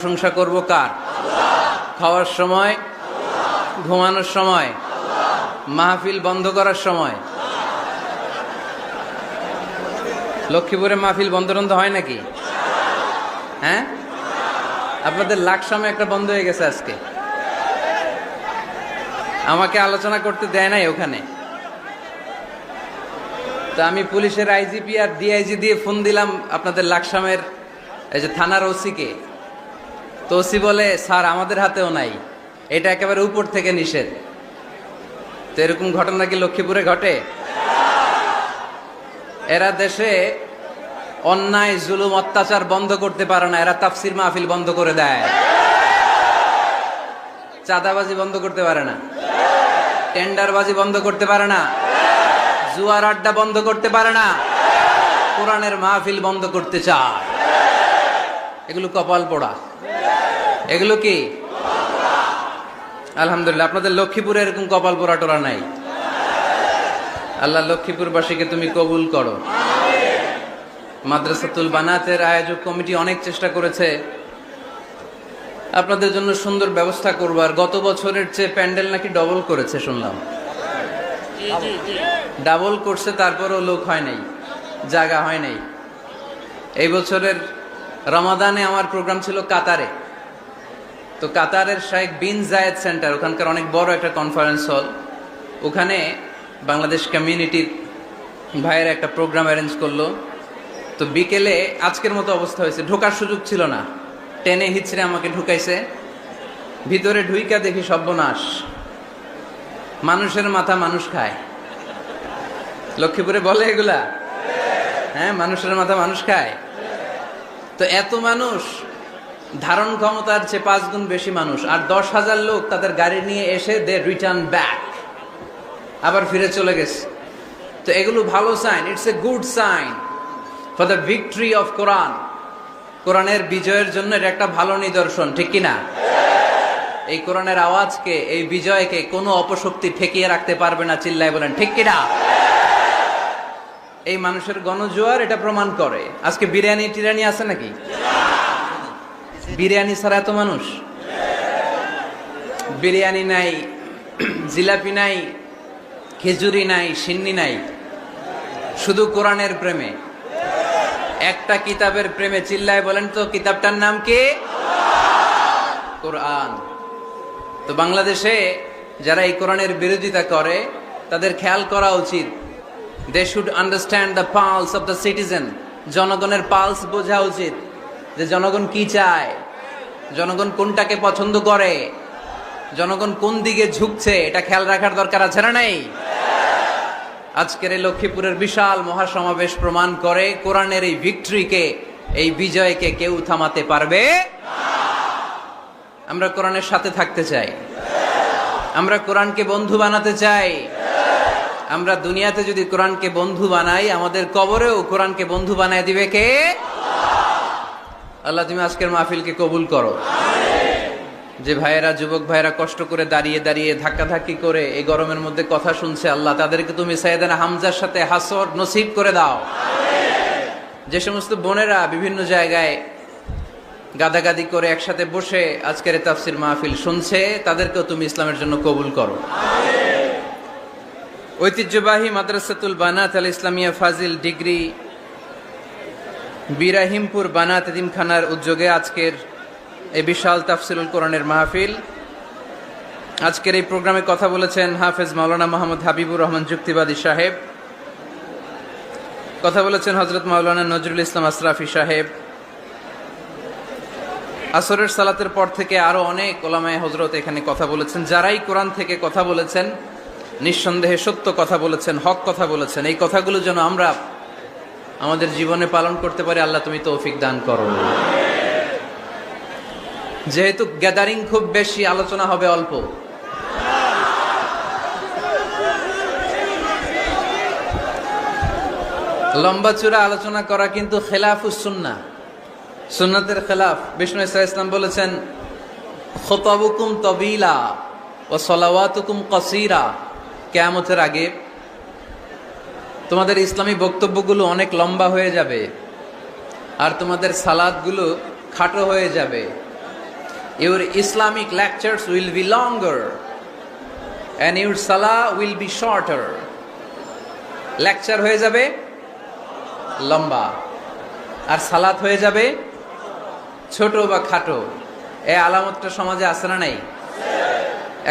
প্রশংসা করব কার? খাওয়ার সময়, ঘুমানোর সময়, মাহফিল বন্ধ করার সময়। লক্ষ্মীপুরে মাহফিল বন্ধ টন্ধ হয় নাকি? হ্যাঁ, আপনাদের লাকসামে একটা বন্ধ হয়ে গেছে আজকে। আমাকে আলোচনা করতে দেয় নাই ওখানে। তা আমি পুলিশের আইজিপি আর ডিআইজি দিয়ে ফোন দিলাম আপনাদের লাকসামের এই যে থানার ওসিকে। তো ওসি বলে, স্যার আমাদের হাতেও নাই, এটা একেবারে উপর থেকে নিষেধ। তো এরকম ঘটনা কি লক্ষ্মীপুরে ঘটে? এরা দেশে অন্যায় জুলুম অত্যাচার বন্ধ করতে পারে না, এরা তাফসির মাহফিল বন্ধ করে দেয়। চাঁদাবাজি বন্ধ করতে পারে না, টেন্ডারবাজি বন্ধ করতে পারে না, জুয়ার আড্ডা বন্ধ করতে পারে না, কোরআনের মাহফিল বন্ধ করতে চায়। এগুলো কপাল পোড়া। এগুলো কি? আলহামদুলিল্লাহ, আপনাদের লক্ষ্মীপুরে এরকম কপাল পোড়া টোরা নাই। আল্লাহ লক্ষ্মীপুরবাসীকে তুমি কবুল করো। মাদ্রাসাতুল বানাতের আয়োজক কমিটি অনেক চেষ্টা করেছে আপনাদের জন্য সুন্দর ব্যবস্থা করবার। গত বছরের চেয়ে প্যান্ডেল নাকি ডবল করেছে শুনলাম। ডাবল করছে, তারপরও লোক হয় নাই, জায়গা হয় নাই। এই বছরের রমাদানে আমার প্রোগ্রাম ছিল কাতারে। তো কাতারের শাইখ বিন জায়েদ সেন্টার, ওখানকার অনেক বড় একটা কনফারেন্স হল, ওখানে বাংলাদেশ কমিউনিটির ভাইয়ের একটা প্রোগ্রাম অ্যারেঞ্জ করলো। তো বিকেলে আজকের মতো অবস্থা হয়েছে, ঢোকার সুযোগ ছিল না, টেনে হিচড়ে আমাকে ঢুকাইছে। ভিতরে ঢুইকা দেখি সর্বনাশ, মানুষের মাথা মানুষ খায়। লক্ষ্মীপুরে বলে এগুলা? হ্যাঁ, মানুষের মাথা মানুষ খায়। তো এত মানুষ, ধারণ ক্ষমতার চেয়ে 5 গুণ বেশি মানুষ, আর 10,000 লোক তাদের গাড়ি নিয়ে এসে দে রিটার্ন ব্যাক, আবার ফিরে চলে গেছে। তো এগুলো ভালো sign, it's a good sign for the victory of Quran. কোরআনের বিজয়ের জন্য এটা একটা ভালো নিদর্শন, ঠিক কিনা? এই কোরআনের আওয়াজকে, এই বিজয়কে কোনো অপশক্তি ঠেকিয়ে রাখতে পারবে না, চিল্লায় বলেন ঠিক কিনা? এই মানুষের গণজোয়ার এটা প্রমাণ করে। আজকে বিরিয়ানি টিরানি আছে নাকি? বিরিয়ানি ছাড়া এত মানুষ? বিরিয়ানি নাই, জিলাপি নাই, খেজুরি নাই, সিন্নি নাই, শুধু কোরআনের প্রেমে, একটা কিতাবের প্রেমে। চিল্লায় বলেন তো কিতাবটার নাম কি? কোরআন। তো বাংলাদেশে যারা এই কোরআনের বিরোধিতা করে তাদের খেয়াল করা উচিত। They should understand the pulse of the citizen. জনগণের পালস বোঝা উচিত, যে জনগণ কি চায়, জনগণ কোনটাকে পছন্দ করে, জনগণ কোন দিকে ঝুঁকছে, এটা খেয়াল রাখার দরকার আছে না নাই? আজকের এই লক্ষ্মীপুরের বিশাল মহাসমাবেশ প্রমাণ করে কোরআনের এই ভিক্টরিকে, এই বিজয়কে কেউ থামাতে পারবে। আমরা কোরআনের সাথে থাকতে চাই, আমরা কোরআনকে বন্ধু বানাতে চাই। আমরা দুনিয়াতে যদি কোরআনকে বন্ধু বানাই, আমাদের কবরেও কোরআনকে বন্ধু বানায় দিবে কে? আল্লাহ তুমি আজকের মাহফিলকে কবুল করো। যে ভাইয়েরা, যুবক ভাইয়েরা কষ্ট করে দাঁড়িয়ে দাঁড়িয়ে ধাক্কাধাক্কি করে এই গরমের মধ্যে কথা শুনছে, আল্লাহ তাদেরকে তুমি সাইয়েদানা হামজার সাথে হাসর নসিব করে দাও। যে সমস্ত বোনেরা বিভিন্ন জায়গায় গাদাগাদি করে একসাথে বসে আজকের তাফসির মাহফিল শুনছে, তাদেরকেও তুমি ইসলামের জন্য কবুল করো। ঐতিহ্যবাহী মাদ্রাসাতুল বানাত আল ইসলামিয়া ফাজিল ডিগ্রি বিরাহিমপুর বানাত এতিমখানার উদ্যোগে আজকের এই বিশাল তাফসিরুল কোরআনের মাহফিল। আজকের এই প্রোগ্রামে কথা বলেছেন হাফেজ মাওলানা মোহাম্মদ হাবিবুর রহমান যুক্তিবাদী সাহেব, কথা বলেছেন হযরত মাওলানা নজরুল ইসলাম আসরাফি সাহেব। আসরের সালাতের পর থেকে আরো অনেক ওলামায়ে হযরত এখানে কথা বলেছেন। যারাই কোরআন থেকে কথা বলেছেন, নিঃসন্দেহে সত্য কথা বলেছেন, হক কথা বলেছেন। এই কথাগুলো যেন আমরা আমাদের জীবনে পালন করতে পারি, আল্লাহ তুমি তৌফিক দান করো। যেহেতু গ্যাদারিং খুব বেশি, আলোচনা হবে অল্প। লম্বা চূড়া আলোচনা করা কিন্তু খেলাফুস সুন্নাহ, সুন্নাতের খেলাফ। বিষ্ণু ইসলাম বলেছেন, খুতাবুকুম তাবিলা ওয়া সালাওয়াতুকুম কাসীরা। কিয়ামতের আগে তোমাদের ইসলামী বক্তব্যগুলো অনেক লম্বা হয়ে যাবে, আর তোমাদের সালাতগুলো খাটো হয়ে যাবে। Your Islamic lectures will be longer and your salah will be shorter. Lecture হয়ে যাবে লম্বা আর সালাত হয়ে যাবে ছোট বা খাটো। এই আলামতটা সমাজে আছে না নাই?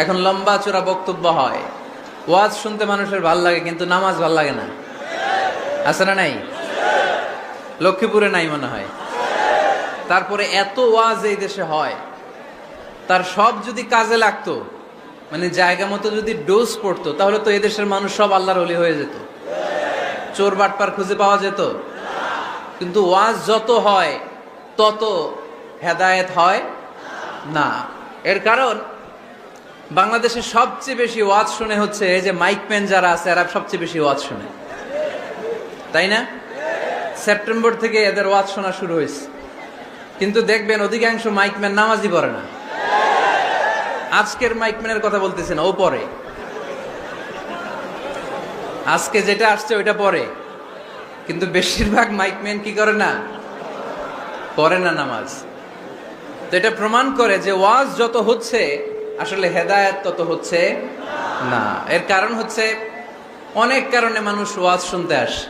এখন লম্বা চূড়া বক্তব্য হয়, ওয়াজ শুনতে মানুষের ভাল লাগে, কিন্তু নামাজ ভাল লাগে না। আছে না নাই? লক্ষ্মীপুরে নাই মনে হয়। তারপরে এত ওয়াজ এই দেশে হয়, তার সব যদি কাজে লাগতো, মানে জায়গা মতো যদি ডোজ পড়তো, তাহলে তো এদেশের মানুষ সব আল্লাহর ওলি হয়ে যেত, চোর বাটপার খুঁজে পাওয়া যেত। কিন্তু ওয়াজ যত হয় তত হেদায়েত হয় না। এর কারণ বাংলাদেশে সবচেয়ে বেশি ওয়াজ শুনে হচ্ছে এই যে মাইকম্যান যারা আছে, এরা সবচেয়ে বেশি ওয়াজ শুনে, তাই না? সেপ্টেম্বর থেকে এদের ওয়াজ শোনা শুরু হয়েছে, কিন্তু দেখবেন অধিকাংশ মাইকম্যান নামাজই পড়ে না। আজকের মাইকম্যানের কথা বলতেছি না, ও পড়ে। আজকে যেটা আসছে ওইটা পড়ে, কিন্তু বেশিরভাগ মাইকম্যান কি করে না? পড়ে না নামাজ। তো এটা প্রমাণ করে যে ওয়াজ যত হচ্ছে আসলে হেদায়েত তত হচ্ছে না। এর কারণ হচ্ছে অনেক কারণে মানুষ ওয়াজ শুনতে আসে।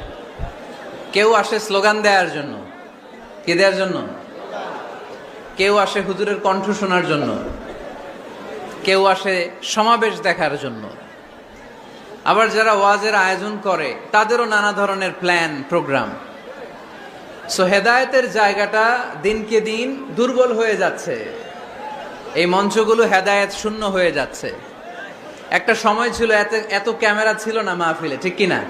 কেউ আসে স্লোগান দেওয়ার জন্য, কি দেওয়ার জন্য? কেউ আসে হুজুরের কণ্ঠ শোনার জন্য, কেউ আসে সমাবেশ দেখার জন্য। আবার যারা ওয়াজের আয়োজন করে তাদেরও নানা ধরনের প্ল্যান প্রোগ্রাম। সো হেদায়েতের জায়গাটা দিনকে দিন দুর্বল হয়ে যাচ্ছে, এই মঞ্চগুলো হেদায়েত শূন্য হয়ে যাচ্ছে। একটা সময় ছিল এত ক্যামেরা ছিল না মাহফিলে, ঠিক কিনা?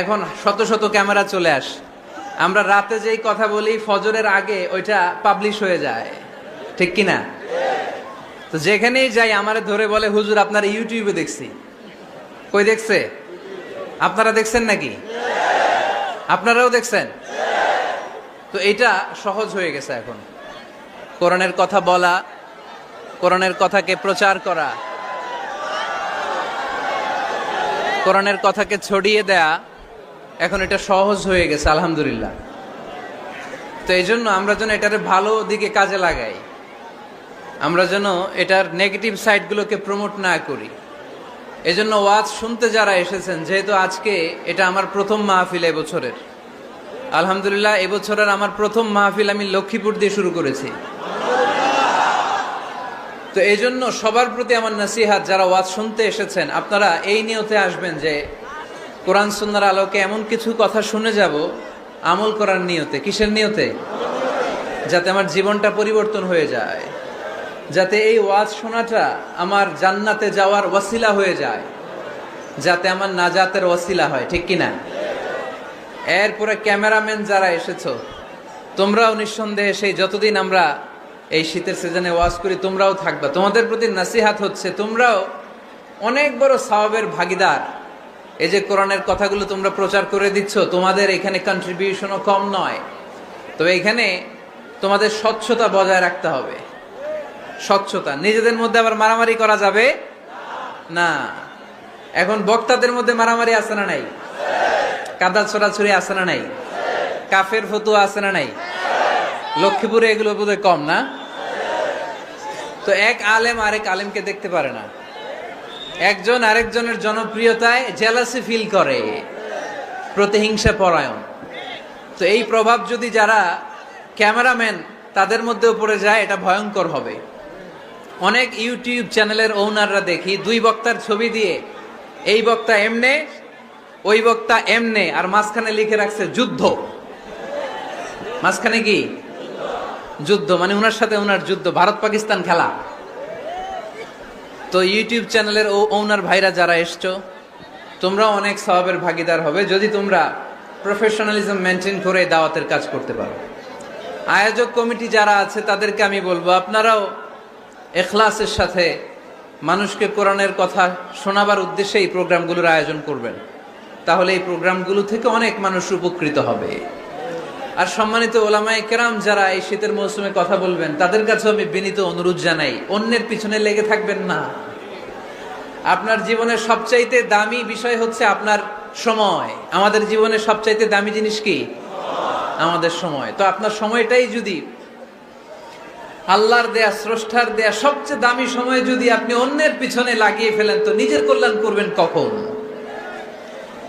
এখন শত শত ক্যামেরা চলে আসে। আমরা রাতে যেই কথা বলি ফজরের আগে ওইটা পাবলিশ হয়ে যায়, ঠিক কিনা? তো যেখানেই যাই আমারে ধরে বলে, হুজুর আপনার ইউটিউবে দেখছি। কই দেখছে? আপনারা দেখছেন নাকি? আপনারাও দেখছেন? তো এটা সহজ হয়ে গেছে এখন। কোরআনের কথা বলা, কোরআনের কথাকে প্রচার করা, কোরআনের কথাকে ছড়িয়ে দেয়া, এখন এটা সহজ হয়ে গেছে আলহামদুলিল্লাহ। তো এই জন্য আমরা যেন এটার ভালো দিকে কাজে লাগাই, আমরা যেন এটার নেগেটিভ সাইডগুলোকে প্রমোট না করি। এজন্য ওয়াজ শুনতে যারা এসেছেন, যেহেতু আজকে এটা আমার প্রথম মাহফিল এবছরের, আলহামদুলিল্লাহ এবছরের আমার প্রথম মাহফিল আমি লক্ষ্মীপুর দিয়ে শুরু করেছি। তো এই জন্য সবার প্রতি আমার নসিহাত, যারা ওয়াজ শুনতে এসেছেন আপনারা এই নিয়তে আসবেন যে কোরআন সুন্নাহর আলোকে এমন কিছু কথা শুনে যাব আমল করার নিয়তে। কিসের নিয়তে? যাতে আমার জীবনটা পরিবর্তন হয়ে যায়, যাতে এই ওয়াজ শোনাটা আমার জান্নাতে যাওয়ার ওয়াসিলা হয়ে যায়, যাতে আমার নাজাতের ওয়াসিলা হয়, ঠিক কিনা? এরপরে ক্যামেরাম্যান যারা এসেছো, তোমরাও নিঃসন্দেহে সেই যতদিন আমরা এই শীতের সিজনে ওয়াজ করি তোমরাও থাকবা। তোমাদের প্রতি নাসিহাত হচ্ছে তোমরাও অনেক বড় সওয়াবের ভাগীদার। এই যে কোরআনের কথাগুলো তোমরা প্রচার করে দিচ্ছ, তোমাদের এখানে কন্ট্রিবিউশনও কম নয়। তবে এখানে তোমাদের স্বচ্ছতা বজায় রাখতে হবে। স্বচ্ছতা, নিজেদের মধ্যে আবার মারামারি করা যাবে না। এখন বক্তাদের মধ্যে মারামারি আছে না নাই? কাদা ছোড়াছুরি আছে না নাই? কাফের ফতুয়া আছে না নাই? লক্ষ্মীপুরে এগুলো বোধহয় কম না? তো এক আলেম আরেক আলেমকে দেখতে পারে না, একজন আরেকজনের জনপ্রিয়তায় জেলাসি ফিল করে, প্রতিহিংসা পরায়ণ। তো এই প্রভাব যদি যারা ক্যামেরাম্যান তাদের মধ্যেও পড়ে যায়, এটা ভয়ঙ্কর হবে। অনেক ইউটিউব চ্যানেলের ওনাররা দেখি দুই বক্তার ছবি দিয়ে এই বক্তা এমনে, ওই বক্তা এমনে, আর মাঝখানে লিখে রাখছে যুদ্ধ। মাঝখানে কি যুদ্ধ? মানে ওনার সাথে ওনার যুদ্ধ, ভারত পাকিস্তান খেলা। তো ইউটিউব চ্যানেলের ওনার ভাইরা যারা এসছো, তোমরাও অনেক সওয়াবের ভাগীদার হবে যদি তোমরা প্রফেশনালিজম মেনটেন করে দাওয়াতের কাজ করতে পারো। আয়োজক কমিটি যারা আছে তাদেরকে আমি বলবো, আপনারাও ইখলাসের সাথে মানুষকে কোরআনের কথা শোনাবার উদ্দেশ্যে এই প্রোগ্রামগুলোর আয়োজন করবেন। তাহলে এই প্রোগ্রামগুলো থেকে অনেক মানুষ উপকৃত হবে। আর সম্মানিত ওলামায়ে কেরাম যারা এই শীতের মৌসুমে কথা বলবেন, তাদের কাছেও আমি বিনীত অনুরোধ জানাই, অন্যের পিছনে লেগে থাকবেন না। আপনার জীবনের সবচাইতে দামি বিষয় হচ্ছে আপনার সময়। আমাদের জীবনের সবচাইতে দামি জিনিস কি? আমাদের সময়। তো আপনার সময়টাই যদি আল্লাহর দেয়া, স্রষ্টার দেয়া সবচেয়ে দামি সময় যদি আপনি অন্যের পিছনে লাগিয়ে ফেলেন তো নিজের কল্যাণ করবেন কখন?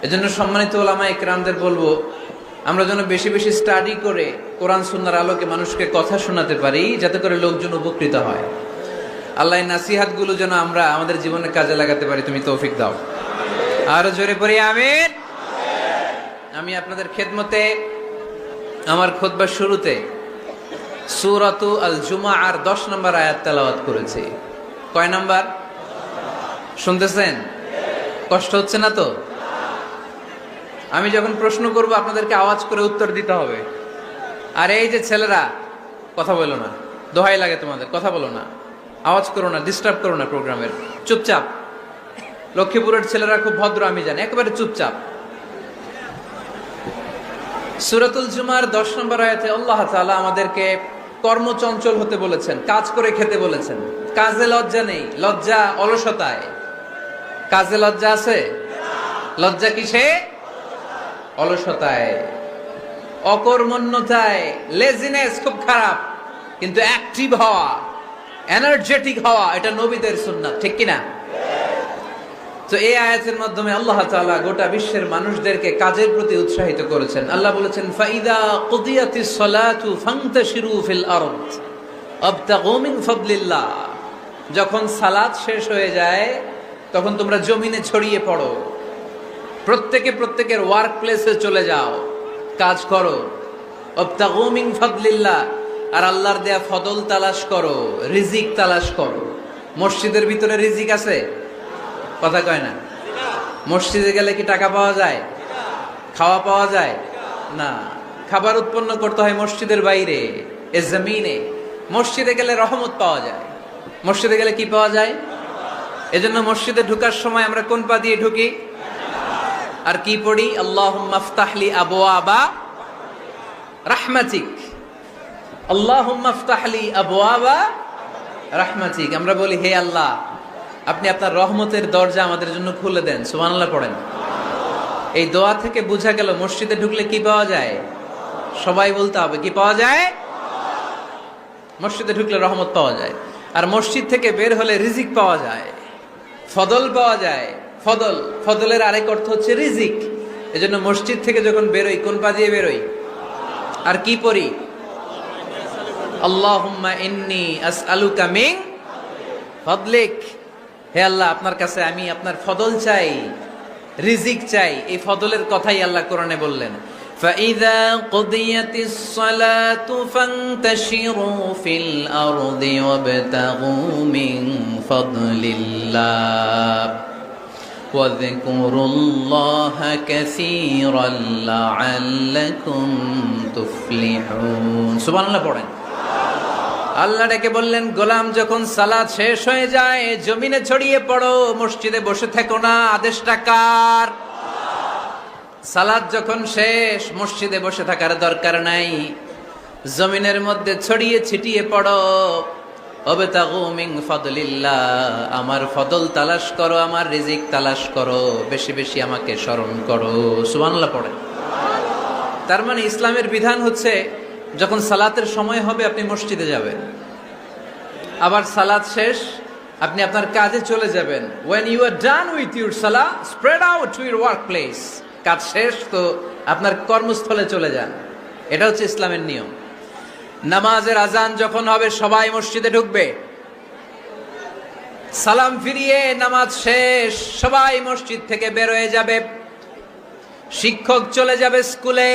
এজন্য সম্মানিত ওলামা ইকরামদের বলবো, আমরা যেন বেশি বেশি স্টাডি করে কোরআন সুন্নাহর আলোকে মানুষকে কথা শোনাতে পারি, যাতে করে লোকজন উপকৃত হয়। আল্লাহ নাসিহাত গুলো যেন আমরা আমাদের জীবনে কাজে লাগাতে পারি, তুমি তৌফিক দাও। আরো জোরে পড়ি আমিন। আমি আপনাদের খেদমতে আমার খুতবার শুরুতে সূরাতু আল জুমআর 10 নম্বর আয়াত তেলাওয়াত করেছি। কয় নাম্বার শুনতেছেন? কষ্ট হচ্ছে না তো? আমি যখন প্রশ্ন করব আপনাদেরকে আওয়াজ করে উত্তর দিতে হবে। আর এই যে ছেলেরা, কথা বলো না, দোহাই লাগে তোমাদের, কথা বলো না, আওয়াজ করো না, ডিস্টার্ব করো না প্রোগ্রামের, চুপচাপ। লক্ষ্মীপুরের ছেলেরা খুব ভদ্র আমি জানি, একেবারে চুপচাপ। সূরাতুল জুমার 10 নম্বর আয়াতে আল্লাহ তাআলা আমাদেরকে কর্মচঞ্চল হতে বলেছেন, কাজ করে খেতে বলেছেন। কাজে লজ্জা নেই, লজ্জা অলসতায়। কাজে লজ্জা আছে? লজ্জা কিসে? অলসতায়, অকর্মণ্যতায়। লেজিনেস খুব খারাপ, কিন্তু অ্যাক্টিভ হওয়া, এনার্জেটিক হওয়া, এটা নবীদের সুন্নাত, ঠিক কিনা? তো এই আয়াতের মাধ্যমে আল্লাহ তাআলা গোটা বিশ্বের মানুষদেরকে কাজের প্রতি উৎসাহিত করেছেন। আল্লাহ বলেছেন, ফাইদা কুদিয়াতিস সালাতু ফান্তাশিরু ফিল আরদ আবতাগু মিন ফাদলিল্লাহ। যখন সালাত শেষ হয়ে যায় তখন তোমরা জমিনে ছড়িয়ে পড়ো, প্রত্যেকের ওয়ার্ক প্লেসে চলে যাও, কাজ করো। আবতাগু মিন ফাদলিল্লাহ, আর আল্লাহর দেয়া ফদল তালাশ করো, রিজিক তালাশ করো। মসজিদের ভিতরে রিজিক আছে? কথা কয় না। মসজিদে গেলে কি টাকা পাওয়া যায়? খাওয়া পাওয়া যায় না। খাবার উৎপন্ন করতে হয় মসজিদের বাইরে, এ জমিনে। মসজিদে গেলে রহমত পাওয়া যায়। মসজিদে গেলে কি পাওয়া যায়? এজন্য মসজিদে ঢুকার সময় আমরা কোন পা দিয়ে ঢুকি আর কি পড়ি? আল্লাহুম্মা ইফতাহলি আবওয়াবা রাহমাতিক, আল্লাহুম্মা ইফতাহলি আবওয়াবা রাহমাতিক। আমরা বলি, হে আল্লাহ, আপনি আপনার রহমতের দরজা আমাদের জন্য খুলে দেন। সুবহানাল্লাহ পড়েন। এই দোয়া থেকে বোঝা গেল মসজিদে ঢুকলে কি পাওয়া যায়? সবাই বলতে হবে, কি পাওয়া যায়? মসজিদে ঢুকলে রহমত পাওয়া যায়, আর মসজিদ থেকে বের হলে রিজিক পাওয়া যায়, ফদল পাওয়া যায়। ফদল, ফদলের আরেক অর্থ হচ্ছে রিজিক। এজন্য মসজিদ থেকে যখন বেরোই কোন পা দিয়ে বেরোই আর কি পড়ি? আল্লাহুম্মা ইন্নী আসআলুকা মিন ফাদলিক। হে আল্লাহ, আপনার কাছে আমি আপনার ফদল চাই, রিজিক চাই। এই ফদলের কথাই আল্লাহ কোরআনে বললেন, فَإِذَا قُضِيَتِ الصَّلَاةُ فَانْتَشِرُوا فِي الْأَرْضِ وَابْتَغُوا مِنْ فَضْلِ اللَّهِ وَاذْكُرُوا اللَّهَ كَثِيرًا لَعَلَّكُمْ تُفْلِحُونَ। সুবহানাল্লাহ পড়েন। আল্লাহ ডেকে বললেন, গোলাম যখন সালাত শেষ হয়ে যায় জমিনে ছড়িয়ে পড়ো, মসজিদে বসে থেকো না। আদেশটা কার? সালাত যখন শেষ মসজিদে বসে থাকার দরকার নাই, জমিনের মধ্যে ছড়িয়ে ছিটিয়ে পড়ো। ওয়াবতাগু মিন ফাদলিল্লাহ, আমার ফদল তালাশ করো, আমার রিজিক তালাশ করো, বেশি বেশি আমাকে স্মরণ করো। সুবহানাল্লাহ পড়েন। তার মানে ইসলামের বিধান হচ্ছে, যখন সালাতের সময় হবে আপনি মসজিদে যাবেন, আবার সালাত শেষ আপনি আপনার কাজে চলে যাবেন। when you are done with your salah, spread out to your workplace। কাজ শেষ তো আপনার কর্মস্থলে চলে যান। এটা হচ্ছে ইসলামের নিয়ম। নামাজের আজান যখন হবে সবাই মসজিদে ঢুকবে, সালাম ফিরিয়ে নামাজ শেষ সবাই মসজিদ থেকে বের হয়ে যাবে। শিক্ষক চলে যাবে স্কুলে,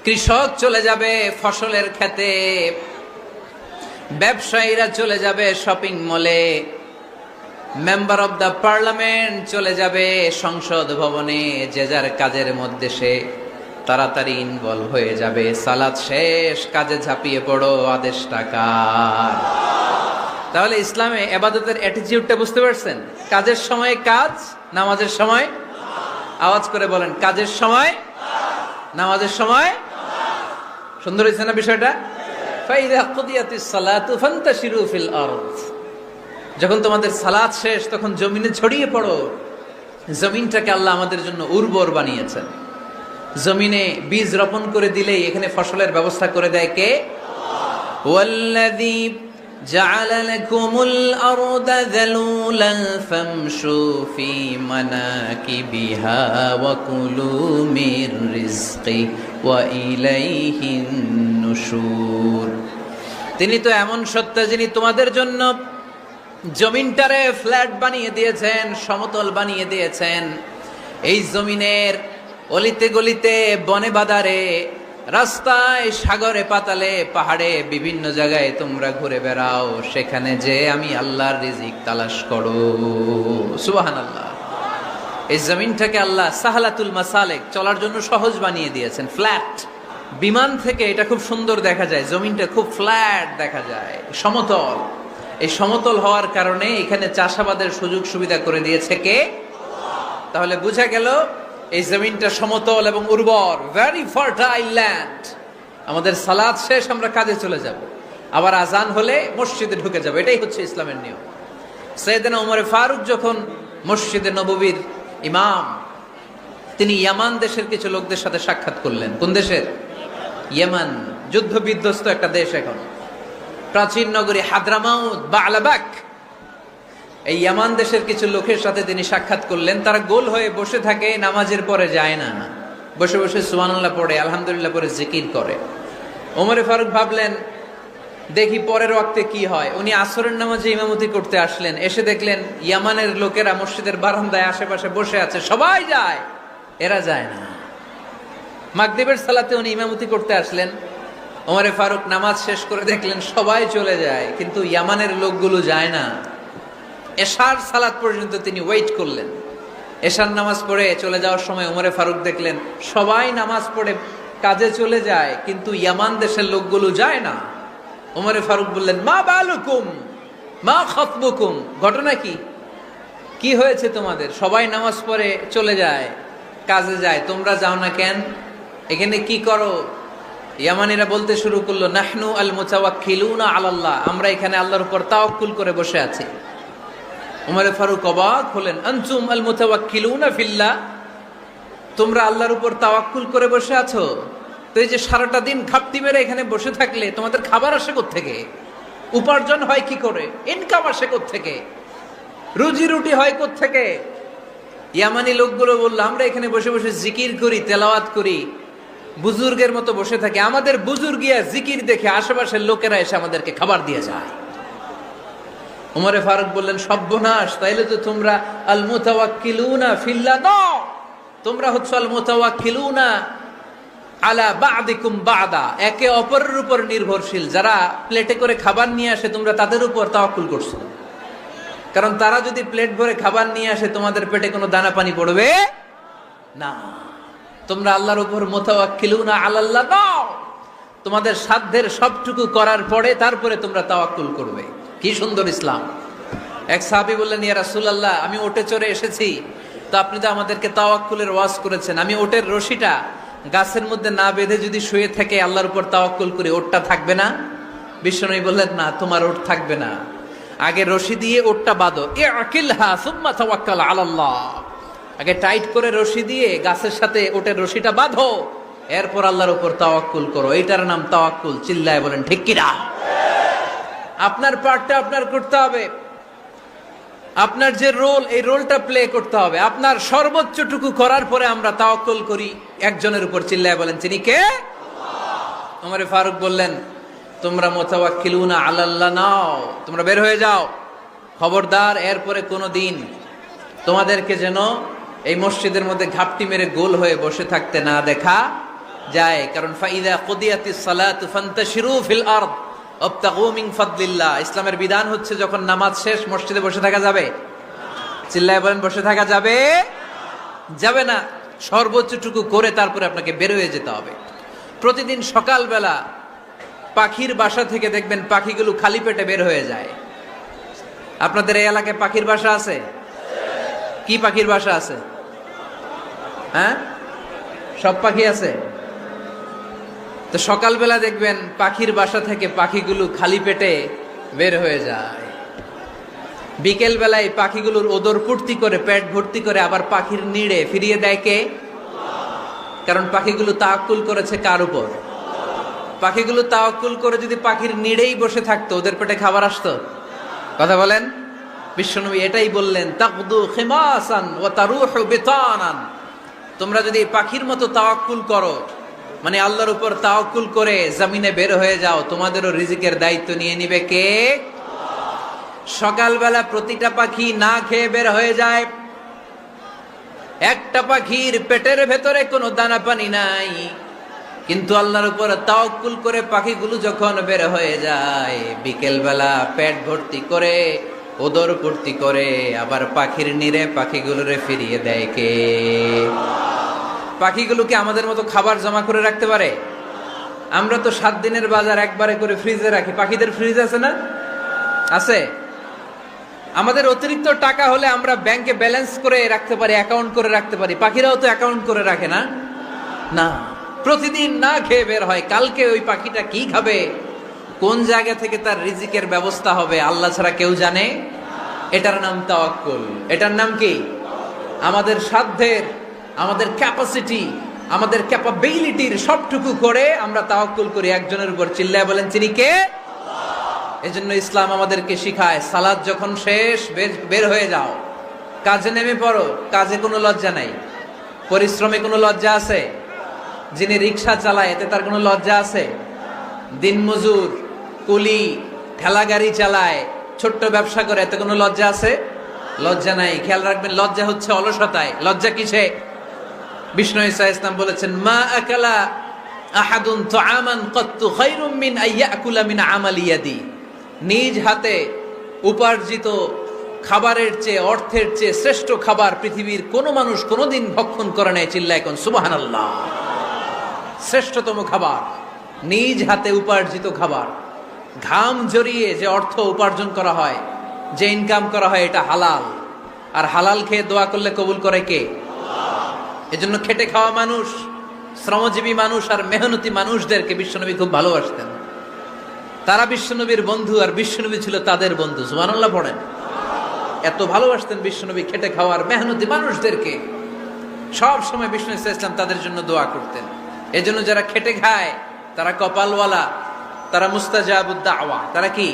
কৃষক চলে যাবে ফসলের খেতে, ব্যবসায়ীরা চলে যাবে শপিং মলে, মেম্বার অব দ্য পার্লামেন্ট চলে যাবে সংসদ ভবনে। যে যার কাজের মধ্যে সে তাড়াতাড়ি ইনভলভ হয়ে যাবে। সালাত শেষ, কাজে ঝাঁপিয়ে পড়ো। আদেশটা কার? তাহলে ইসলামে ইবাদতের অ্যাটিটিউডটা বুঝতে পারছেন? কাজের সময় কাজ, নামাজের সময় আওয়াজ করে বলেন, কাজের সময় নামাজের সময়। সুন্দর হয়েছে না বিষয়টা? ফাইদা কুদিয়াতিস সালাতু ফান্তাশিরু ফিল আরদ। যখন তোমাদের সালাত শেষ তখন জমিনে ছড়িয়ে পড়ো। জমিনটাকে আল্লাহ আমাদের জন্য উর্বর বানিয়েছেন। জমিনে বীজ রোপণ করে দিলেই এখানে ফসলের ব্যবস্থা করে দেয় কে? ওয়াল্লাযী জাআলা লাকুমুল আরদা যালুলান ফামশু ফি মানাকিবিহা ওয়া কুলু মির রিজকি ওয়া ইলাইহিন নুশুর। তিনি তো এমন সত্তা যিনি তোমাদের জন্য জমিনটারে ফ্ল্যাট বানিয়ে দিয়েছেন, সমতল বানিয়ে দিয়েছেন। এই জমিনের অলিতে গলিতে, বনে বাদারে, রাস্তায়, সাগরে, পাতালে, পাহাড়ে, বিভিন্ন জায়গায় তোমরা ঘুরে বেড়াও, সেখানে যে আমি আল্লাহর রিজিক তালাশ করো। সুবহানাল্লাহ। এই জমিনটাকে আল্লাহ সাহালাতুল মাসালেক, চলার জন্য সহজ বানিয়ে দিয়েছেন, ফ্ল্যাট। বিমান থেকে এটা খুব সুন্দর দেখা যায়, জমিনটা খুব ফ্ল্যাট দেখা যায়, সমতল। এই সমতল হওয়ার কারণে এখানে চাষাবাদের সুযোগ সুবিধা করে দিয়েছে কে? তাহলে বোঝা গেল এই জমিনটা সমতল এবং উর্বর, ভেরি ফার্টাইল ল্যান্ড। আমাদের সালাত শেষ, আমরা কাজে চলে যাব, আবার আজান হলে মসজিদে ঢুকে যাব। এটাই হচ্ছে ইসলামের নিয়ম। সাইয়েদনা ওমর ফারুক যখন মসজিদে নববীর ইমাম, তিনি ইয়ামান দেশের কিছু লোকদের সাথে সাক্ষাৎ করলেন। কোন দেশের? ইয়ামান, যুদ্ধ বিধ্বস্ত একটা দেশ এখন। প্রাচীন নগরী হাদ্রামাউত বা আলাবাক, এই ইয়ামান দেশের কিছু লোকের সাথে তিনি সাক্ষাৎ করলেন। তারা গোল হয়ে বসে থাকে, নামাজের পরে যায় না, বসে বসে সুবহানাল্লাহ পড়ে, আলহামদুলিল্লাহ পড়ে জিকির করে। ওমরে ফারুক ভাবলেন দেখি পরের ওয়াক্তে কি হয়। উনি আসরের নামাজে ইমামতি করতে আসলেন, এসে দেখলেন ইয়ামানের লোকেরা মসজিদের বারান্দায় আশেপাশে বসে আছে, সবাই যায়, এরা যায় না। মাগরিবের সালাতে উনি ইমামতি করতে আসলেন, ওমরে ফারুক নামাজ শেষ করে দেখলেন সবাই চলে যায়, কিন্তু ইয়ামানের লোকগুলো যায় না। এশার সালাত পর্যন্ত তিনি ওয়েট করলেন। এশার নামাজ পড়ে চলে যাওয়ার সময় ওমরে ফারুক দেখলেন সবাই নামাজ পড়ে কাজে চলে যায়, কিন্তু ইয়ামান দেশের লোকগুলো যায় না। ওমরে ফারুক বললেন, মা বালুকুম মা খাতবুকুম, ঘটনা কি? কি হয়েছে তোমাদের? সবাই নামাজ পড়ে চলে যায়, কাজে যায়, তোমরা যাও না কেন? এখানে কি করো? ইয়ামানিরা বলতে শুরু করলো, নাহনু আল মুতাওয়াক্কিলুনা আলাল্লাহ, আমরা এখানে আল্লাহর উপর তাওয়াক্কুল করে বসে আছি। ওমরে ফারুক অবাক হলেন, আনতুম আল মুতাওয়াক্কিলুনা ফিল্লাহ, তোমরা আল্লাহর উপর তাওয়াক্কুল করে বসে আছো? তো এই যে সারাটা দিন ঘাপটি মেরে এখানে বসে থাকলে তোমাদের খাবার আসে কোত্থেকে? উপার্জন হয় কি করে? ইনকাম আসে কোত্থেকে? রুজি রুটি হয় কোত্থেকে? ইয়ামানি লোকগুলো বললো, আমরা এখানে বসে বসে জিকির করি, তেলাওয়াত করি, বুজুর্গের মতো বসে থাকি, আমাদের বুজুর্গিয়া জিকির দেখে আশেপাশের লোকেরা এসে আমাদেরকে খাবার দিয়ে যায়। ওমরে ফারুক বললেন, সর্বনাশ, তাইলে তো তোমরা আল মুতাওয়াক্কিলুনা ফিল্লাহ নও, তোমরা হচ্ছে আল মুতাওয়াক্কিলুনা আলা বা'দিকুম বা'দা, একে অপরের উপর নির্ভরশীল। যারা প্লেটে করে খাবার নিয়ে আসে তোমরা তাদের উপর তাওয়াক্কুল করছো, কারণ তারা যদি প্লেট ভরে খাবার নিয়ে আসে তোমাদের পেটে কোনো দানা পানি পড়বে না। তোমরা আল্লাহর উপর মুতাওয়াক্কিলুনা আলাল্লাহ নও, তোমাদের সাধ্যের সবটুকু করার পরে তারপরে তোমরা তাওয়াক্কুল করবে। কি সুন্দর ইসলাম! এক সাহাবী বললেন, ইয়া রাসূলুল্লাহ, আমি ওটে চড়ে এসেছি, তো আপনি তো আমাদেরকে তাওয়াক্কুলের ওয়াজ করেছেন, আমি ওটের রশিটা গাছের মধ্যে না বেঁধে যদি শুয়ে থেকে আল্লাহর উপর তাওয়াক্কুল করি, ওটটা থাকবে না? বিশ্বনবী বললেন, না, তোমার ওট থাকবে না, আগে রশি দিয়ে ওটটা বাঁধো, ইআকিলহা সুম্মা তাওয়াক্কাল আলাল্লাহ, আগে টাইট করে রশি দিয়ে গাছের সাথে ওটের রশিটা বাঁধো, এরপর আল্লাহর উপর তাওয়াক্কুল করো। এইটার নাম তাওয়াক্কুল। চিল্লায় বলেন ঠিক কিনা? আপনার পার্টটা আপনার করতে হবে, আপনার যে রোল, এই রোলটা প্লে করতে হবে। আপনার সর্বোচ্চটুকু করার পরে আমরা তাওয়াক্কুল করি একজনের উপর। চিল্লায় বলেন তিনি কে? ওমরে ফারুক বললেন, তোমরা মুতাওয়াক্কিলুনা আলাল্লাহ নাও, তোমরা বের হয়ে যাও, খবরদার এরপরে কোনো দিন তোমাদেরকে যেন এই মসজিদের মধ্যে ঘাপটি মেরে গোল হয়ে বসে থাকতে না দেখা যায়। কারণ ফাইদা কুদিয়াতিস সালাতু ফান্তাশিরু ফিল আরদ ওয়াবতাগু মিন ফাদলিল্লাহ, ইসলামের বিধান হচ্ছে যখন নামাজ শেষ মসজিদে বসে থাকা যাবে? চিল্লায় বলেন বসে থাকা যাবে? যাবে না। সর্বোচ্চটুকু করে তারপরে আপনাকে বের হয়ে যেতে হবে। প্রতিদিন সকালবেলা পাখির বাসা থেকে দেখবেন পাখিগুলো খালি পেটে বের হয়ে যায়। আপনাদের এই এলাকায় পাখির বাসা আছে? কি পাখির বাসা আছে? হ্যাঁ, সব পাখি আছে। তো সকালবেলা দেখবেন পাখির বাসা থেকে পাখিগুলো খালি পেটে বের হয়ে যায়। বিকেল বেলায় পাখিগুলোর ওদর পূর্তি করে, পেট ভর্তি করে আবার পাখির নিড়ে ফিরিয়ে দেয় কে? কারণ পাখিগুলো তাওয়াক্কুল করেছে কার উপর? পাখিগুলো তাওয়াক্কুল করে যদি পাখির নিড়েই বসে থাকতো, ওদের পেটে খাবার আসতো? কথা বলেন। বিশ্বনবী এটাই বললেন, তাকদু খিমাসান ওয়া তারুহু বিতানান। তোমরা যদি পাখির মতো তাওয়াক্কুল করো, মানে আল্লাহর উপর তাওয়াক্কুল করে জমিনে বের হয়ে যাও, তোমাদেরও রিজিকের দায়িত্ব নিয়ে নিবে কে? সকালবেলা প্রতিটা পাখি না খেয়ে বের হয়ে যায়। একটা পাখির পেটের ভেতরে কোনো দানা পানি নাই, কিন্তু আল্লাহর উপর তাওয়াক্কুল করে পাখিগুলো যখন বের হয়ে যায়, বিকেলবেলা পেট ভর্তি করে, ওদর ভর্তি করে, আবার পাখির নিরে পাখিগুলোরে ফিরিয়ে দেয় কে? পাখিগুলোকে আমাদের মতো খাবার জমা করে রাখতে পারে? আমরা তো 7 দিনের বাজার একবারে করে ফ্রিজে রাখি। পাখিদের ফ্রিজ আছে না? আছে। আমাদের অতিরিক্ত টাকা হলে আমরা ব্যাংকে ব্যালেন্স করে রাখতে পারি, অ্যাকাউন্ট করে রাখতে পারি। পাখিরাও তো অ্যাকাউন্ট করে রাখে না? না, প্রতিদিন না খেয়ে বের হয়। কালকে ওই পাখিটা কি খাবে, কোন জায়গা থেকে তার রিজিকের ব্যবস্থা হবে, আল্লাহ ছাড়া কেউ জানে। এটার নাম তাওয়াক্কুল। এটার নাম কি? আমাদের সাধ্যের, আমাদের ক্যাপাসিটি, আমাদের ক্যাপাবিলিটির সবটুকু করে আমরা তাওয়াক্কুল করি একজনের উপর। চিল্লায় বলেন, তিনি কে? এজন্য ইসলাম আমাদেরকে শিখায়, সালাত যখন শেষ, বের হয়ে যাও, কাজে নেমে পড়ো। কাজে কোনো লজ্জা নাই, পরিশ্রমে কোনো লজ্জা আছে? যিনি রিক্সা চালায় এতে তার কোনো লজ্জা আছে? দিনমজুর, কুলি, ঠেলা গাড়ি চালায়, ছোট্ট ব্যবসা করে, এতে কোনো লজ্জা আছে? লজ্জা নাই। খেয়াল রাখবেন, লজ্জা হচ্ছে অলসতায়। লজ্জা কিসে? বিষ্ণু ঈসা ইসলাম বলেছেন, মা আকালা আহাদুন তুআমান কাত্তু খায়রুম মিন আইয়াকুলা মিন আমালি ইয়াদি। নিজ হাতে উপার্জিত খাবারের চেয়ে, অর্থের চেয়ে শ্রেষ্ঠ খাবার পৃথিবীর কোন মানুষ কোনোদিন ভক্ষণ করে নাই। চিল্লায় কোন সুবহানাল্লাহ। শ্রেষ্ঠতম খাবার নিজ হাতে উপার্জিত খাবার। ঘাম জড়িয়ে যে অর্থ উপার্জন করা হয়, যে ইনকাম করা হয়, এটা হালাল। আর হালাল খেয়ে দোয়া করলে কবুল করে কে? এজন্য খেটে খাওয়া মানুষ, শ্রমজীবী মানুষ আর মেহনতি মানুষদেরকে বিশ্বনবী খুব ভালোবাসতেন। তারা বিশ্বনবীর বন্ধু, আর বিশ্বনবী ছিল তাদের বন্ধু। সুবহানাল্লাহ পড়েন। এত ভালোবাসতেন বিশ্বনবী খেটে খাওয়ার মেহনতি মানুষদেরকে। সব সময় বিষ্ণু ইসলাম তাদের জন্য দোয়া করতেন। এজন্য যারা খেটে খায় তারা কপালওয়ালা, তারা মুস্তাজাবুদ দাওয়া। তারা কি?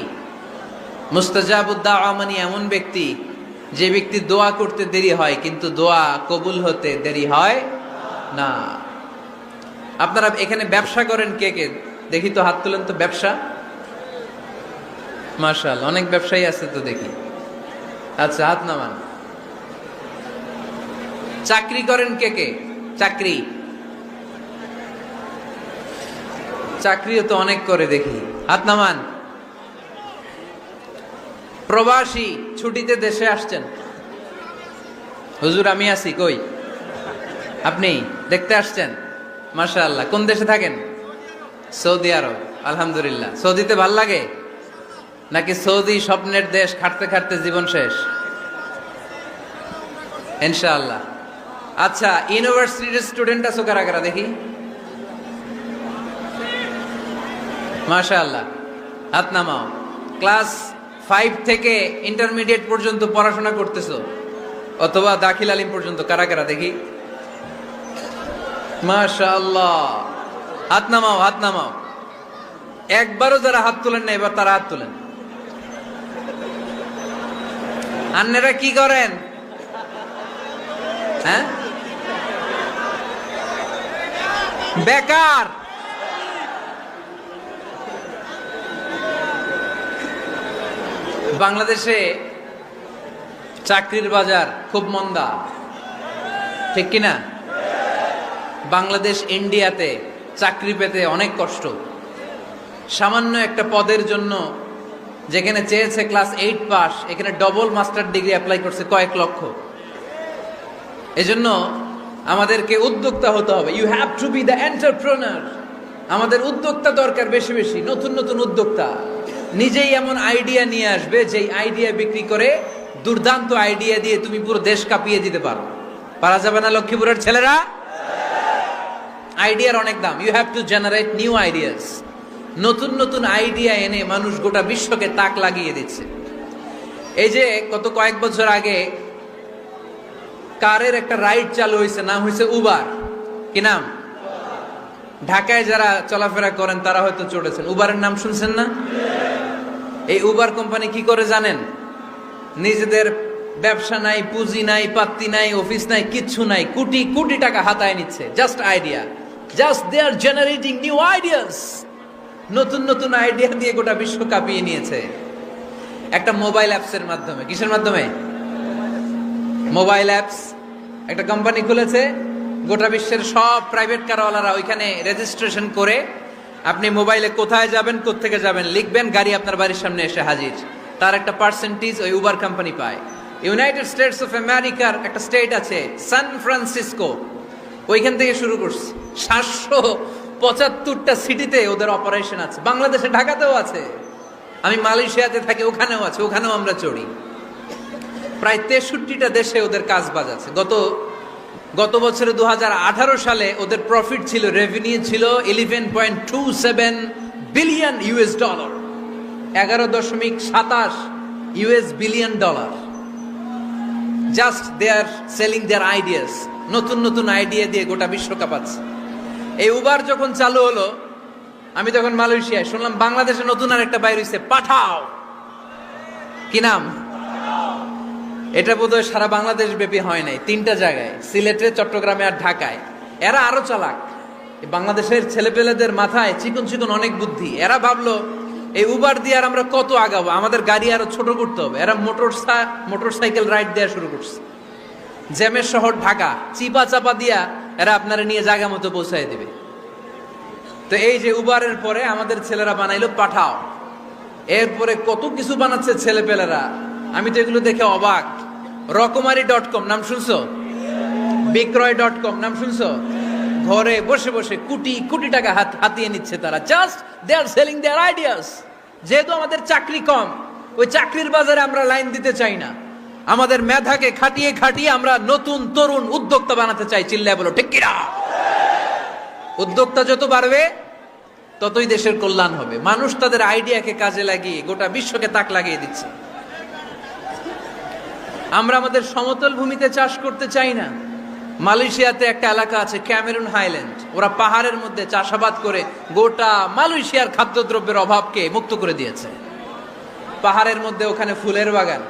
মুস্তাজাবুদ দাওয়া মানে এমন ব্যক্তি যে ব্যক্তি দোয়া করতে দেরি হয় কিন্তু দোয়া কবুল হতে দেরি হয় না। আপনারা এখানে ব্যবসা করেন কে কে? দেখি তো, হাত তুলেন তো। ব্যবসা, মাশাআল্লাহ, অনেক ব্যবসায়ী আছে তো দেখি। আচ্ছা, হাত নামান। চাকরি করেন কে কে? চাকরি, চাকরিও তো অনেক করে দেখি, হাত নামান। প্রবাসী, ছুটিতে দেশে আসছেন। হুজুর আমি আছি, কই? আপনি দেখতে আসছেন? মাশাআল্লাহ। কোন দেশে থাকেন? সৌদি আরব। আলহামদুলিল্লাহ। সৌদিতে ভাল লাগে নাকি সৌদি স্বপ্নের দেশ, খাটতে খাটতে জীবন শেষ? ইনশাআল্লাহ। আচ্ছা, ইউনিভার্সিটির স্টুডেন্ট আছো কারা কারা দেখি? মাশাআল্লাহ, হাত নামাও। ক্লাস 5 থেকে ইন্টারমিডিয়েট পর্যন্ত পড়াশোনা করতেছো, অথবা দাখিল আলিম পর্যন্ত, কারা কারা দেখি? মাশাআল্লাহ, হাত নামাও, হাত নামাও। একবারও যারা হাত তুলেন না এবার তারা হাত তুলেন। আন্নেরা কি করেন? হ্যাঁ, বেকার। বাংলাদেশে চাকরির বাজার খুব মন্দা, ঠিক কিনা? বাংলাদেশ ইন্ডিয়াতে চাকরি পেতে অনেক কষ্ট। সামান্য একটা পদের জন্য যেখানে চেয়েছে ক্লাস 8 পাস, এখানে ডবল মাস্টার ডিগ্রি অ্যাপ্লাই করছে কয়েক লক্ষ। এজন্য আমাদেরকে উদ্যোক্তা হতে হবে। You have to be the entrepreneur. আমাদের উদ্যোক্তা দরকার, বেশি বেশি নতুন নতুন উদ্যোক্তা। নিজেই এমন আইডিয়া নিয়ে আসবে যেই আইডিয়া বিক্রি করে, দুর্দান্ত আইডিয়া দিয়ে তুমি পুরো দেশ কাঁপিয়ে দিতে পারো। পারা যাবে না লক্ষ্মীপুরের ছেলেরা? আইডিয়ার অনেক দাম। You have to generate new ideas. নতুন নতুন আইডিয়া এনে মানুষ গোটা বিশ্বকে তাক লাগিয়ে দিচ্ছে। এই যে গত কয়েক বছর আগে কারের একটা রাইড চালু হয়েছে, নাম হয়েছে উবার। কি নাম? ঢাকায় যারা চলাফেরা করেন তারা হয়তো চড়েছেন, উবারের নাম শুনছেন না? এই উবার কোম্পানি কি করে জানেন? নিজেদের ব্যবসা নাই, পুঁজি নাই, পাত্তি নাই, অফিস নাই, কিচ্ছু নাই, কোটি কোটি টাকা হাতায় নিচ্ছে। Just idea, just they are generating new ideas. নতুন নতুন আইডিয়া দিয়ে গোটা বিশ্ব কাঁপিয়ে নিয়েছে একটা মোবাইল অ্যাপসের মাধ্যমে। কিসের মাধ্যমে? Mobile apps. একটা কোম্পানি খুলেছে, গোটা বিশ্বের সব প্রাইভেট কারওয়ালারা ওইখানে রেজিস্ট্রেশন করে আপনি মোবাইলে কোথায় যাবেন, কোত্থেকে যাবেন লিখবেন, গাড়ি আপনার বাড়ির সামনে এসে হাজির। তার একটা পার্সেন্টেজ ওই উবার কোম্পানি পায়। ইউনাইটেড স্টেটস অফ আমেরিকার একটা স্টেট আছে সান ফ্রান্সিসকো, ওইখান থেকে শুরু করছে। 775টা সিটিতে ওদের অপারেশন আছে। বাংলাদেশে ঢাকাতেও আছে, আমি মালয়েশিয়াতে থাকি, ওখানেও আছে, ওখানেও আমরা চড়ি। প্রায় 63টা দেশে ওদের কাজ বাজ আছে। গত বছরে 2018 সালে ওদের প্রফিট ছিল, রেভিনিউ ছিল 11.27 billion US dollar, 11.27 US billion dollar. Just they are selling their ideas. নতুন নতুন আইডিয়া দিয়ে গোটা বিশ্ব কাঁপাচ্ছে। এই উবার যখন চালু হলো, আমি তখন মালয়েশিয়ায়, শুনলাম বাংলাদেশে নতুন আর একটা বাইর হইছে, পাঠাও। কি নাম? এটা বোধহয় সারা বাংলাদেশ ব্যাপী হয় নাই, 3টা জায়গায়, সিলেটে, চট্টগ্রামে আর ঢাকায়। এরা আরো চালাক। বাংলাদেশের ছেলেপেলেদের মাথায় চিকন চিকন অনেক বুদ্ধি। এরা ভাবলো এই উবার দিয়ে আর আমরা কত আগাবো, আমাদের গাড়ি আরো ছোট করতে হবে। এরা মোটরসাইকেল রাইড দেওয়া শুরু করছে। জ্যামের শহর ঢাকা, চিপা চাপা দিয়া এরা আপনারা নিয়ে জায়গা মতো পৌঁছায় দিবে। তো এই যে উবারের পরে আমাদের ছেলেরা বানাইলো পাঠাও। এরপরে কত কিছু বানাচ্ছে ছেলেপেলেরা, আমি তো এগুলো দেখে অবাক। রকমারি.com নাম শুনছো? বিক্রয়.com নাম শুনছো? ঘরে বসে বসে কোটি কোটি টাকা হাতিয়ে নিচ্ছে তারা। Just they are selling their ideas. যেহেতু আমাদের চাকরি কম, ওই চাকরির বাজারে আমরা লাইন দিতে চাই না। আমাদের মেধাকে খাটিয়ে খাটিয়ে আমরা নতুন তরুণ উদ্যোক্তা বানাতে চাই। চিল্লায় বলো ঠিক কিনা? উদ্যোক্তা যত বাড়বে ততই দেশের কল্যাণ হবে। মানুষ তাদের আইডিয়াকে কাজে লাগিয়ে গোটা বিশ্বকে তাক লাগিয়ে দিচ্ছে। আমরা আমাদের সমতল ভূমিতে চাষ করতে চাই না। মালয়েশিয়াতে একটা এলাকা আছে ক্যামেরুন হাইল্যান্ড, ওরা পাহাড়ের মধ্যে চাষাবাদ করে গোটা মালয়েশিয়ার খাদ্যদ্রব্যের অভাবকে মুক্ত করে দিয়েছে। পাহাড়ের মধ্যে ওখানে ফুলের বাগান,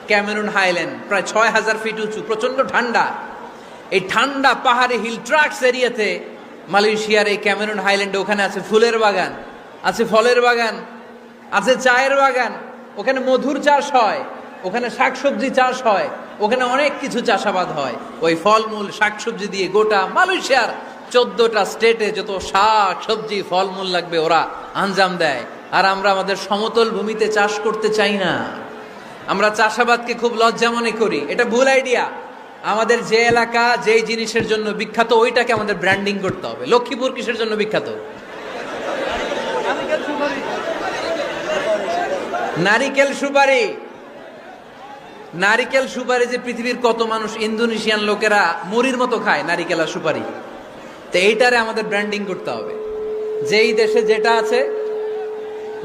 ক্যামেরুন হাইল্যান্ড প্রায় 6000 ফিট উঁচু, প্রচন্ড ঠান্ডা। এই ঠান্ডা পাহাড়ি হিল ট্রাক্স এরিয়াতে মালয়েশিয়ার এই ক্যামেরুন হাইল্যান্ডে ওখানে আছে ফুলের বাগান, আছে ফলের বাগান, আছে চায়ের বাগান, ওখানে মধুর চাষ হয়, ওখানে শাকসবজি চাষ হয়, ওখানে অনেক কিছু চাষাবাদ হয়। ওই ফলমূল শাকসবজি দিয়ে গোটা মালয়েশিয়ার 14টা স্টেটে যত শাক সবজি ফলমূল লাগবে ওরা আঞ্জাম দেয়। আর আমরা আমাদের সমতল ভূমিতে চাষ করতে চাই না। আমরা চাষাবাদকে খুব লজ্জা মনে করি। এটা ভুল আইডিয়া। আমাদের যে এলাকা যেই জিনিসের জন্য বিখ্যাত ওইটাকে আমাদের ব্র্যান্ডিং করতে হবে। লক্ষ্মীপুর কিসের জন্য বিখ্যাত? নারিকেল সুপারি। নারিকেল সুপারি যে পৃথিবীর কত মানুষ, ইন্দোনেশিয়ান লোকেরা মুড়ির মতো খায় নারিকেল আর সুপারি। তো এইটারে আমাদের ব্র্যান্ডিং করতে হবে। যেই দেশে যেটা আছে,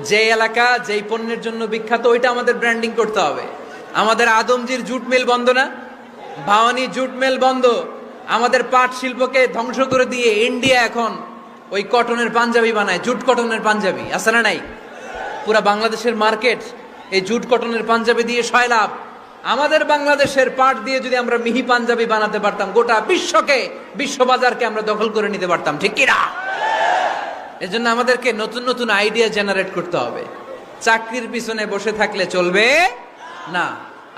যে এলাকা যেই পণ্যের জন্য বিখ্যাত ওইটা আমাদের ব্র্যান্ডিং করতে হবে। আমাদের আদমজির জুট মিল বন্ধ না? ভাওয়ানি জুট মিল বন্ধ। আমাদের পাট শিল্পকে ধ্বংস করে দিয়ে ইন্ডিয়া এখন ওই কটনের পাঞ্জাবি বানায়, জুট কটনের পাঞ্জাবি। আছে না নাই? পুরা বাংলাদেশের মার্কেট এই জুট কটনের পাঞ্জাবি দিয়ে সয়লাভ। আমাদের বাংলাদেশের পাট দিয়ে যদি আমরা মিহি পাঞ্জাবি বানাতে পারতাম, গোটা বিশ্ববাজারকে আমরা দখল করে নিতে পারতাম। ঠিক কিনা? এজন্য আমাদেরকে নতুন নতুন আইডিয়া জেনারেট করতে হবে। চাকরির পিছনে বসে থাকলে চলবে না।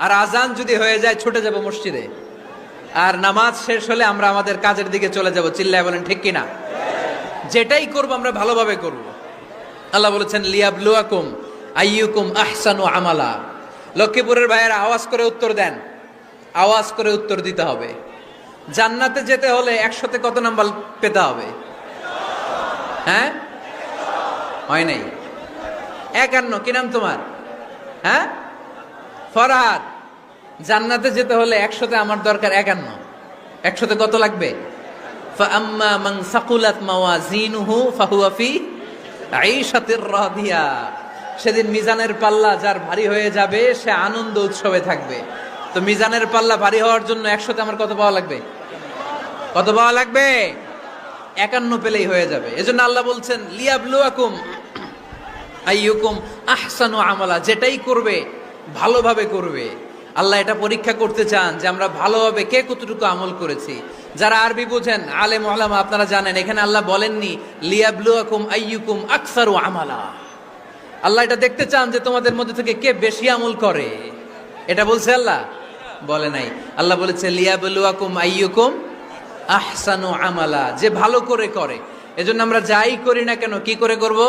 আর আজান যদি হয়ে যায় ছুটে যাব মসজিদে, আর নামাজ শেষ হলে আমরা আমাদের কাজের দিকে চলে যাব। চিল্লায় বলেন ঠিক কিনা? যেটাই করব আমরা ভালোভাবে করব। আল্লাহ বলেছেন লিয়াবলুয়াকুম আইয়ুকুম আহসানু আমালা। লক্ষ্মীপুরের ভাইয়েরা আওয়াজ করে উত্তর দেন, আওয়াজ করে উত্তর দিতে হবে। জান্নাতে যেতে হলে 100তে কত নাম্বার পেতে হবে? হ্যাঁ, হয় নাই 51। কি নাম তোমার? হ্যাঁ, ফরহাদ। জান্নাতে যেতে হলে 100তে আমার দরকার 51। 100তে কত লাগবে? ফাআম্মা মান সাকুলাত মাওয়াজিনুহু ফাহুয়া ফি আইশাতির রাদিয়া। সেদিন মিজানের পাল্লা যার ভারী হয়ে যাবে সে আনন্দ উৎসবে থাকবে। তো মিজানের পাল্লা ভারী হওয়ার জন্য 100তে আমার কত পাওয়া লাগবে? কত পাওয়া লাগবে? 51 পেলেই হয়ে যাবে। এজন্য আল্লাহ বলছেন লিয়াবলুয়াকুম আইয়ুকুম আহসানু আমালা, যেটাই করবে ভালোভাবে করবে। আল্লাহ এটা পরীক্ষা করতে চান যে আমরা ভালোভাবে কে কতটুকু আমল করেছি। যারা আরবি বোঝেন আলেম ওলামা আপনারা জানেন, এখানে আল্লাহ বলেননি লিয়াবলুয়াকুম আইয়ুকুম আকসারু আমালা। আল্লাহ এটা দেখতে চান যে তোমাদের মধ্যে থেকে কে বেশি আমল করে, এটা বলছে আল্লাহ? বলে নাই। আল্লাহ বলেছে লিয়াবলুয়াকুম আইয়ুকুম আহসানু আমালা, যে ভালো করে করে। এজন্য আমরা যাই করি না কেন কি করে করব?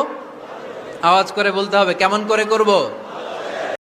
আওয়াজ করে বলতে হবে, কেমন করে করব?